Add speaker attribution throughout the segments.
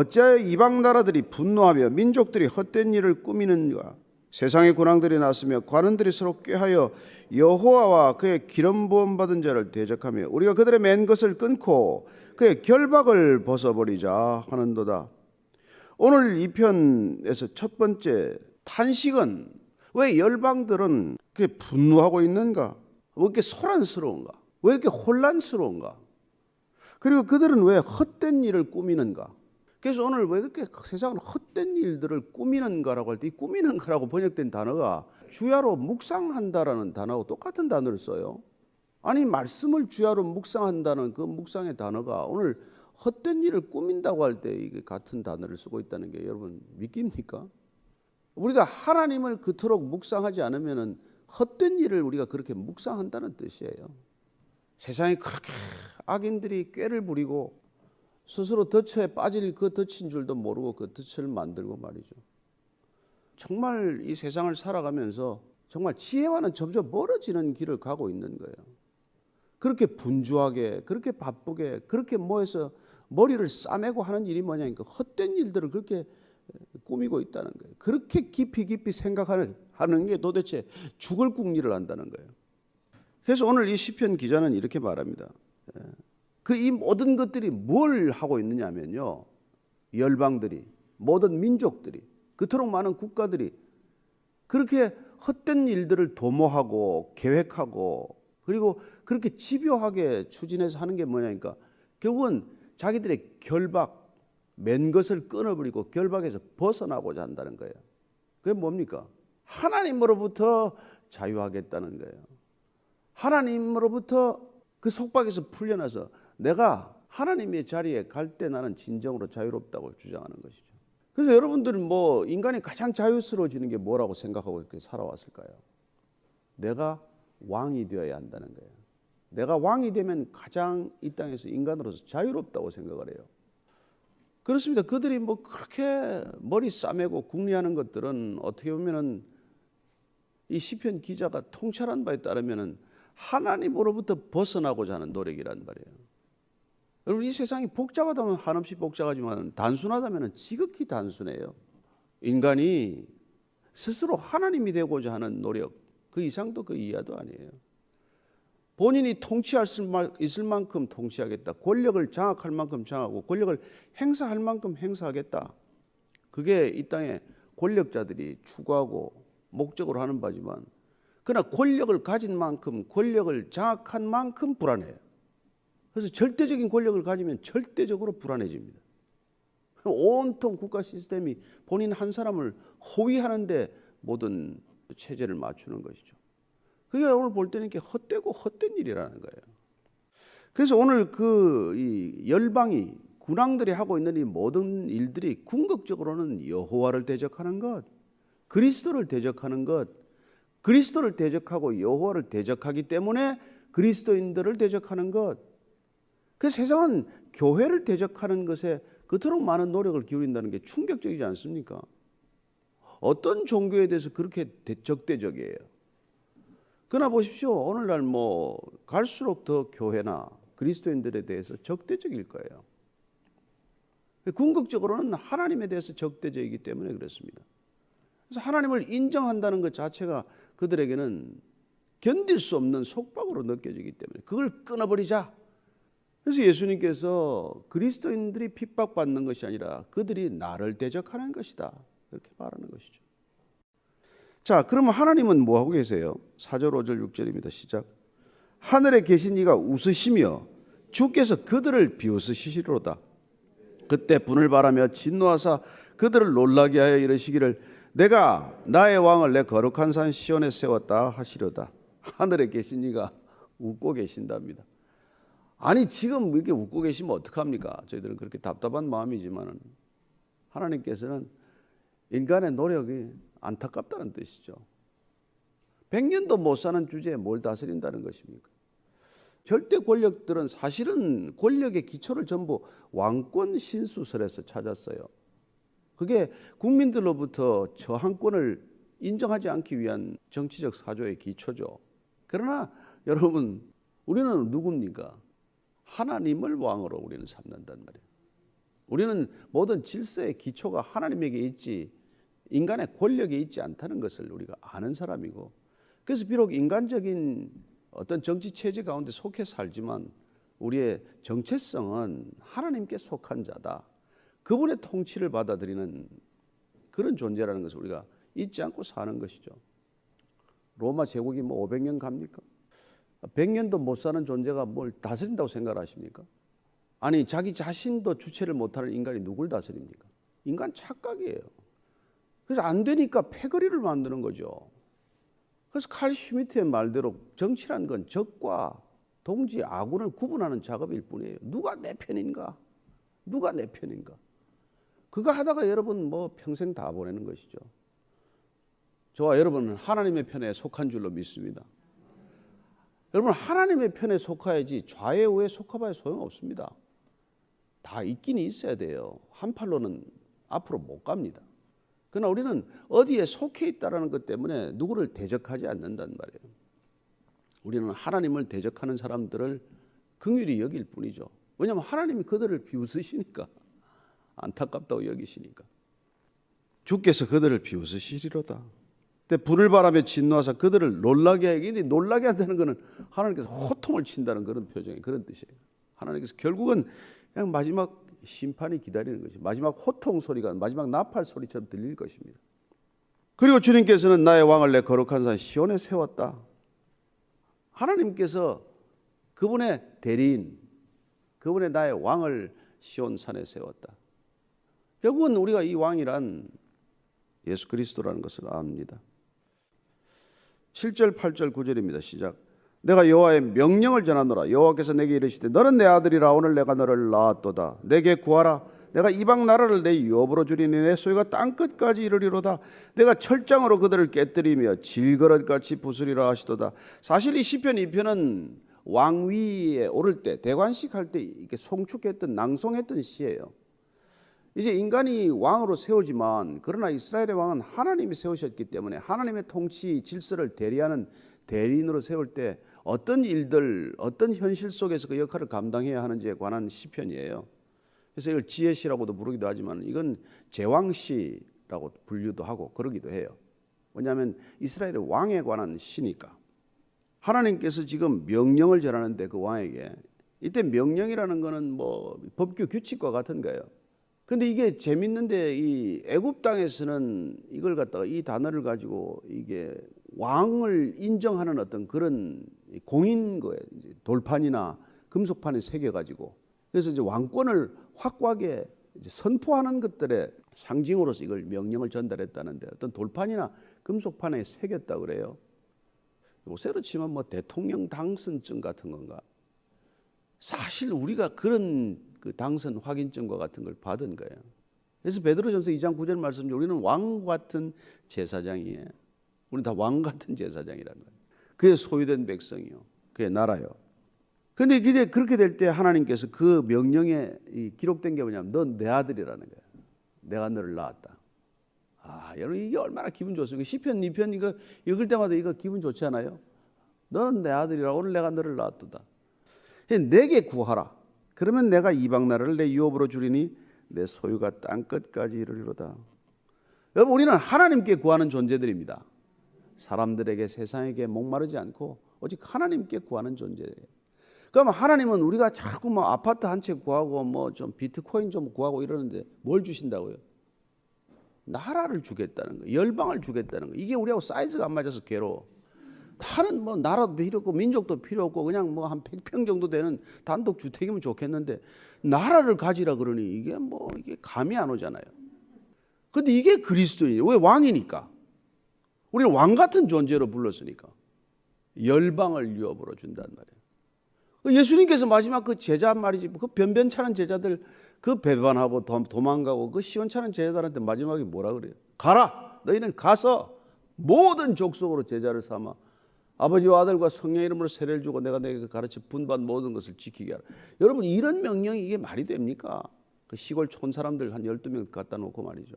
Speaker 1: 어찌하여 이방 나라들이 분노하며 민족들이 헛된 일을 꾸미는가? 세상의 군왕들이 났으며 관원들이 서로 꾀하여 여호와와 그의 기름 부음 받은 자를 대적하며 우리가 그들의 맨 것을 끊고 그의 결박을 벗어버리자 하는도다. 오늘 이 편에서 첫 번째 탄식은 왜 열방들은 그렇게 분노하고 있는가? 왜 이렇게 소란스러운가? 왜 이렇게 혼란스러운가? 그리고 그들은 왜 헛된 일을 꾸미는가? 그래서 오늘 왜 그렇게 세상은 헛된 일들을 꾸미는가라고 할 때 이 꾸미는가라고 번역된 단어가 주야로 묵상한다라는 단어하고 똑같은 단어를 써요. 아니 말씀을 주야로 묵상한다는 그 묵상의 단어가 오늘 헛된 일을 꾸민다고 할 때 이게 같은 단어를 쓰고 있다는 게 여러분 믿깁니까? 우리가 하나님을 그토록 묵상하지 않으면은 헛된 일을 우리가 그렇게 묵상한다는 뜻이에요. 세상에 그렇게 악인들이 꾀를 부리고 스스로 덫에 빠질 그 덫인 줄도 모르고 그 덫을 만들고 말이죠. 정말 이 세상을 살아가면서 정말 지혜와는 점점 멀어지는 길을 가고 있는 거예요. 그렇게 분주하게, 그렇게 바쁘게, 그렇게 모여서 머리를 싸매고 하는 일이 뭐냐니까 헛된 일들을 그렇게 꾸미고 있다는 거예요. 그렇게 깊이 생각하는 게 도대체 죽을 궁리를 한다는 거예요. 그래서 오늘 이 시편 기자는 이렇게 말합니다. 그 이 모든 것들이 뭘 하고 있느냐면요, 열방들이, 모든 민족들이, 그토록 많은 국가들이 그렇게 헛된 일들을 도모하고 계획하고 그리고 그렇게 집요하게 추진해서 하는 게 뭐냐니까 결국은 자기들의 결박, 맨 것을 끊어버리고 결박에서 벗어나고자 한다는 거예요. 그게 뭡니까? 하나님으로부터 자유하겠다는 거예요. 하나님으로부터 그 속박에서 풀려나서 내가 하나님의 자리에 갈 때 나는 진정으로 자유롭다고 주장하는 것이죠. 그래서 여러분들은 뭐 인간이 가장 자유스러워지는 게 뭐라고 생각하고 이렇게 살아왔을까요? 내가 왕이 되어야 한다는 거예요. 내가 왕이 되면 가장 이 땅에서 인간으로서 자유롭다고 생각을 해요. 그렇습니다. 그들이 뭐 그렇게 머리 싸매고 궁리하는 것들은 어떻게 보면은 이 시편 기자가 통찰한 바에 따르면은 하나님으로부터 벗어나고자 하는 노력이란 말이에요. 여러분 이 세상이 복잡하다면 한없이 복잡하지만 단순하다면 지극히 단순해요. 인간이 스스로 하나님이 되고자 하는 노력 그 이상도 그 이하도 아니에요. 본인이 통치할 수 있을 만큼 통치하겠다. 권력을 장악할 만큼 장악하고 권력을 행사할 만큼 행사하겠다. 그게 이 땅의 권력자들이 추구하고 목적으로 하는 바지만 그러나 권력을 가진 만큼 권력을 장악한 만큼 불안해요. 그래서 절대적인 권력을 가지면 절대적으로 불안해집니다. 온통 국가 시스템이 본인 한 사람을 호위하는데 모든 체제를 맞추는 것이죠. 그게 오늘 볼 때는 이렇게 헛되고 헛된 일이라는 거예요. 그래서 오늘 이 열방이 군왕들이 하고 있는 이 모든 일들이 궁극적으로는 여호와를 대적하는 것, 그리스도를 대적하는 것, 그리스도를 대적하고 여호와를 대적하기 때문에 그리스도인들을 대적하는 것. 그 세상은 교회를 대적하는 것에 그토록 많은 노력을 기울인다는 게 충격적이지 않습니까? 어떤 종교에 대해서 그렇게 적대적이에요. 그러나 보십시오. 오늘날 뭐 갈수록 더 교회나 그리스도인들에 대해서 적대적일 거예요. 궁극적으로는 하나님에 대해서 적대적이기 때문에 그렇습니다. 그래서 하나님을 인정한다는 것 자체가 그들에게는 견딜 수 없는 속박으로 느껴지기 때문에 그걸 끊어버리자. 그래서 예수님께서 그리스도인들이 핍박받는 것이 아니라 그들이 나를 대적하는 것이다. 이렇게 말하는 것이죠. 자, 그러면 하나님은 뭐 하고 계세요? 4절, 5절, 6절입니다. 시작. 하늘에 계신 이가 웃으시며 주께서 그들을 비웃으시리로다. 그때 분을 바라며 진노하사 그들을 놀라게 하여 이르시기를 내가 나의 왕을 내 거룩한 산 시온에 세웠다 하시려다. 하늘에 계신 이가 웃고 계신답니다. 아니 지금 이렇게 웃고 계시면 어떡합니까? 저희들은 그렇게 답답한 마음이지만 하나님께서는 인간의 노력이 안타깝다는 뜻이죠. 100년도 못 사는 주제에 뭘 다스린다는 것입니까? 절대 권력들은 사실은 권력의 기초를 전부 왕권 신수설에서 찾았어요. 그게 국민들로부터 저항권을 인정하지 않기 위한 정치적 사조의 기초죠. 그러나 여러분 우리는 누굽니까? 하나님을 왕으로 우리는 삼는단 말이에요. 우리는 모든 질서의 기초가 하나님에게 있지 인간의 권력에 있지 않다는 것을 우리가 아는 사람이고, 그래서 비록 인간적인 어떤 정치 체제 가운데 속해 살지만 우리의 정체성은 하나님께 속한 자다. 그분의 통치를 받아들이는 그런 존재라는 것을 우리가 잊지 않고 사는 것이죠. 로마 제국이 뭐 500년 갑니까? 100년도 못 사는 존재가 뭘 다스린다고 생각하십니까? 아니, 자기 자신도 주체를 못하는 인간이 누굴 다스립니까? 인간 착각이에요. 그래서 안 되니까 패거리를 만드는 거죠. 그래서 칼 슈미트의 말대로 정치란 건 적과 동지, 아군을 구분하는 작업일 뿐이에요. 누가 내 편인가? 누가 내 편인가? 그거 하다가 여러분 뭐 평생 다 보내는 것이죠. 저와 여러분은 하나님의 편에 속한 줄로 믿습니다. 여러분, 하나님의 편에 속아야지 좌에 우에 속아봐야 소용없습니다. 다 있긴 있어야 돼요. 한 팔로는 앞으로 못 갑니다. 그러나 우리는 어디에 속해 있다는 것 때문에 누구를 대적하지 않는단 말이에요. 우리는 하나님을 대적하는 사람들을 긍휼히 여길 뿐이죠. 왜냐하면 하나님이 그들을 비웃으시니까, 안타깝다고 여기시니까. 주께서 그들을 비웃으시리로다. 근데 불을 바라며 진노하사 그들을 놀라게 하기, 놀라게 한다는 것은 하나님께서 호통을 친다는 그런 표정이 그런 뜻이에요. 하나님께서 결국은 그냥 마지막 심판이 기다리는 것이, 마지막 호통 소리가 마지막 나팔 소리처럼 들릴 것입니다. 그리고 주님께서는 나의 왕을 내 거룩한 산 시온에 세웠다. 하나님께서 그분의 대리인, 그분의 나의 왕을 시온 산에 세웠다. 결국은 우리가 이 왕이란 예수 그리스도라는 것을 압니다. 7절, 8절, 9절입니다. 시작. 내가 여호와의 명령을 전하노라. 여호와께서 내게 이르시되 너는 내 아들이라. 오늘 내가 너를 낳았도다. 내게 구하라. 내가 이방 나라를 내 유업으로 주리니 내 소유가 땅끝까지 이르리로다. 내가 철장으로 그들을 깨뜨리며 질그릇같이 부수리라 하시도다. 사실 이 시편 2편은 왕위에 오를 때, 대관식 할 때 이렇게 송축했던, 낭송했던 시예요. 이제 인간이 왕으로 세우지만, 그러나 이스라엘의 왕은 하나님이 세우셨기 때문에 하나님의 통치 질서를 대리하는 대리인으로 세울 때 어떤 일들, 어떤 현실 속에서 그 역할을 감당해야 하는지에 관한 시편이에요. 그래서 이걸 지혜시라고도 부르기도 하지만 이건 제왕시라고 분류도 하고 그러기도 해요. 왜냐하면 이스라엘의 왕에 관한 시니까. 하나님께서 지금 명령을 전하는데 그 왕에게, 이때 명령이라는 거는 뭐 법규 규칙과 같은 거예요. 근데 이게 재밌는데 이 애굽 땅에서는 이걸 갖다가 이 단어를 가지고 이게 왕을 인정하는 어떤 그런 공인 거예요. 이제 돌판이나 금속판에 새겨 가지고, 그래서 이제 왕권을 확고하게 이제 선포하는 것들의 상징으로서 이걸 명령을 전달했다는데, 어떤 돌판이나 금속판에 새겼다 그래요. 요새로 치면 뭐 대통령 당선증 같은 건가. 사실 우리가 그런 그 당선 확인증과 같은 걸 받은 거예요. 그래서 베드로전서 2장 9절 말씀, 우리는 왕 같은 제사장이에요. 우리는 다 왕 같은 제사장이라는 거예요. 그의 소유된 백성이요, 그의 나라요. 그런데 이제 그렇게 될 때 하나님께서 그 명령에 기록된 게 뭐냐면, 넌 내 아들이라는 거예요. 내가 너를 낳았다. 아, 여러분 이게 얼마나 기분 좋습니까? 시편 2편 이거 읽을 때마다 이거 기분 좋지 않아요? 너는 내 아들이라. 오늘 내가 너를 낳았도다. 내게 구하라. 그러면 내가 이방 나라를 내 유업으로 주리니 내 소유가 땅끝까지 이르리로다. 여러분, 우리는 하나님께 구하는 존재들입니다. 사람들에게, 세상에게 목마르지 않고 오직 하나님께 구하는 존재예요. 그럼 하나님은 우리가 자꾸 뭐 아파트 한 채 구하고 뭐 좀 비트코인 좀 구하고 이러는데 뭘 주신다고요? 나라를 주겠다는 거예요. 열방을 주겠다는 거예요. 이게 우리하고 사이즈가 안 맞아서 괴로워. 다른 뭐 나라도 필요 없고 민족도 필요 없고 그냥 뭐 한 100평 정도 되는 단독 주택이면 좋겠는데 나라를 가지라 그러니 이게 뭐 이게 감이 안 오잖아요. 근데 이게 그리스도인이에요. 왜? 왕이니까. 우리는 왕 같은 존재로 불렀으니까. 열방을 유업으로 준단 말이에요. 예수님께서 마지막 그 제자 말이지, 그 변변찮은 제자들 그 배반하고 도망가고 그 시원찮은 제자들한테 마지막에 뭐라 그래요? 가라! 너희는 가서 모든 족속으로 제자를 삼아 아버지와 아들과 성령의 이름으로 세례를 주고 내가 너에게 가르쳐 분반 모든 것을 지키게 하라. 여러분, 이런 명령이 이게 말이 됩니까? 그 시골 촌 사람들 한 12명 갖다 놓고 말이죠.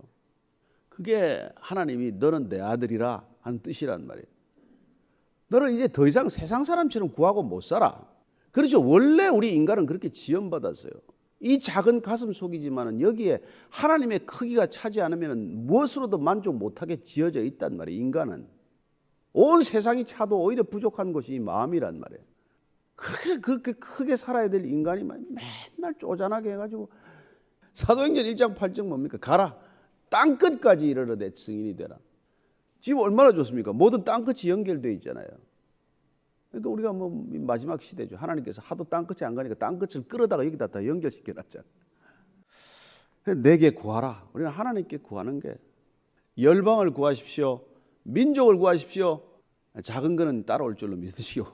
Speaker 1: 그게 하나님이 너는 내 아들이라 하는 뜻이란 말이에요. 너는 이제 더 이상 세상 사람처럼 구하고 못 살아. 그렇죠. 원래 우리 인간은 그렇게 지원받았어요. 이 작은 가슴 속이지만은 여기에 하나님의 크기가 차지 않으면 무엇으로도 만족 못하게 지어져 있단 말이에요. 인간은 온 세상이 차도 오히려 부족한 것이 이 마음이란 말이에요. 그렇게 크게 살아야 될 인간이 맨날 쪼잔하게 해가지고 사도행전 1장 8절 뭡니까? 가라 땅 끝까지 이르러되 증인이 되라. 지금 얼마나 좋습니까? 모든 땅 끝이 연결되어 있잖아요. 그러니까 우리가 뭐 마지막 시대죠. 하나님께서 하도 땅 끝이 안 가니까 땅 끝을 끌어다가 여기다 다 연결시켜 놨잖아요. 내게 구하라. 우리는 하나님께 구하는 게 열방을 구하십시오. 민족을 구하십시오. 작은 거는 따라올 줄로 믿으시오.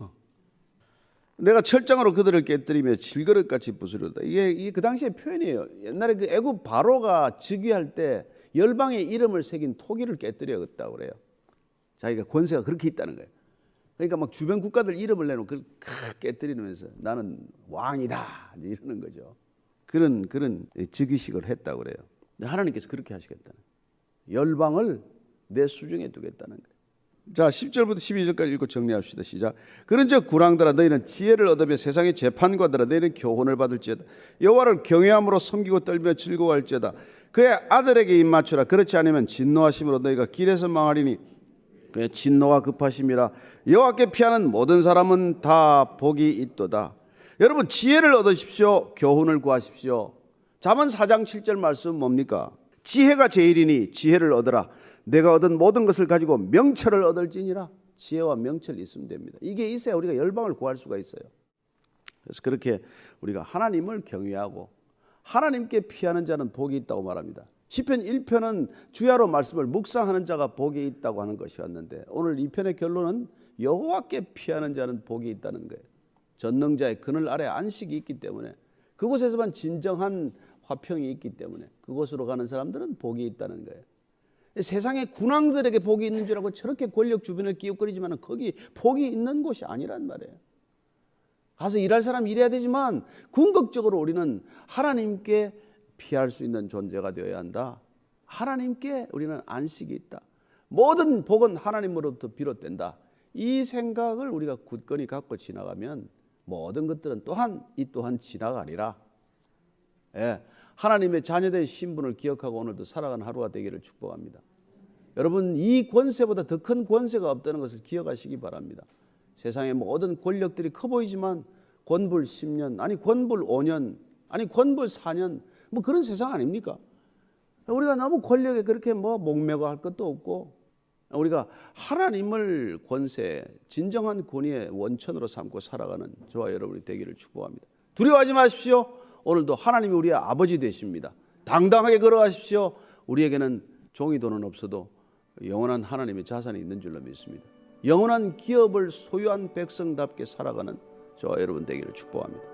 Speaker 1: 내가 철장으로 그들을 깨뜨리며 질그릇같이 부수려다. 이게 그 당시의 표현이에요. 옛날에 그 애굽 바로가 즉위할 때 열방의 이름을 새긴 토기를 깨뜨렸다고 그래요. 자기가 권세가 그렇게 있다는 거예요. 그러니까 막 주변 국가들 이름을 내놓고 그걸 깨뜨리면서 나는 왕이다 이러는 거죠. 그런 즉위식을 했다고 그래요. 하나님께서 그렇게 하시겠다는 거예요. 열방을 내 수중에 두겠다는 거예요. 자, 10절부터 12절까지 읽고 정리합시다. 시작. 그런즉 구랑들아 너희는 지혜를 얻으며 세상의 재판관들아 너희는 교훈을 받을지어다. 여호와를 경외함으로 섬기고 떨며 즐거워할지어다. 그의 아들에게 입맞추라. 그렇지 않으면 진노하심으로 너희가 길에서 망하리니 그의 진노가 급하심이라. 여호와께 피하는 모든 사람은 다 복이 있도다. 여러분 지혜를 얻으십시오. 교훈을 구하십시오. 잠언 4장 7절 말씀 뭡니까? 지혜가 제일이니 지혜를 얻으라. 내가 얻은 모든 것을 가지고 명철을 얻을지니라. 지혜와 명철이 있으면 됩니다. 이게 있어야 우리가 열방을 구할 수가 있어요. 그래서 그렇게 우리가 하나님을 경외하고 하나님께 피하는 자는 복이 있다고 말합니다. 시편 1편은 주야로 말씀을 묵상하는 자가 복이 있다고 하는 것이었는데 오늘 2편의 결론은 여호와께 피하는 자는 복이 있다는 거예요. 전능자의 그늘 아래 안식이 있기 때문에 그곳에서만 진정한 화평이 있기 때문에 그곳으로 가는 사람들은 복이 있다는 거예요. 세상의 군왕들에게 복이 있는 줄 알고 저렇게 권력 주변을 끼웃거리지만 거기 복이 있는 곳이 아니란 말이에요. 가서 일할 사람 일해야 되지만 궁극적으로 우리는 하나님께 피할 수 있는 존재가 되어야 한다. 하나님께 우리는 안식이 있다. 모든 복은 하나님으로부터 비롯된다. 이 생각을 우리가 굳건히 갖고 지나가면 모든 것들은 이 또한 지나가리라. 예, 하나님의 자녀된 신분을 기억하고 오늘도 살아가는 하루가 되기를 축복합니다. 여러분 이 권세보다 더 큰 권세가 없다는 것을 기억하시기 바랍니다. 세상의 모든 권력들이 커 보이지만 권불 10년, 아니 권불 5년, 아니 권불 4년 뭐 그런 세상 아닙니까? 우리가 너무 권력에 그렇게 목매고 할 것도 없고 우리가 하나님을 권세, 진정한 권위의 원천으로 삼고 살아가는 저와 여러분이 되기를 축복합니다. 두려워하지 마십시오. 오늘도 하나님이 우리의 아버지 되십니다. 당당하게 걸어가십시오. 우리에게는 종이 돈은 없어도 영원한 하나님의 자산이 있는 줄로 믿습니다. 영원한 기업을 소유한 백성답게 살아가는 저와 여러분 되기를 축복합니다.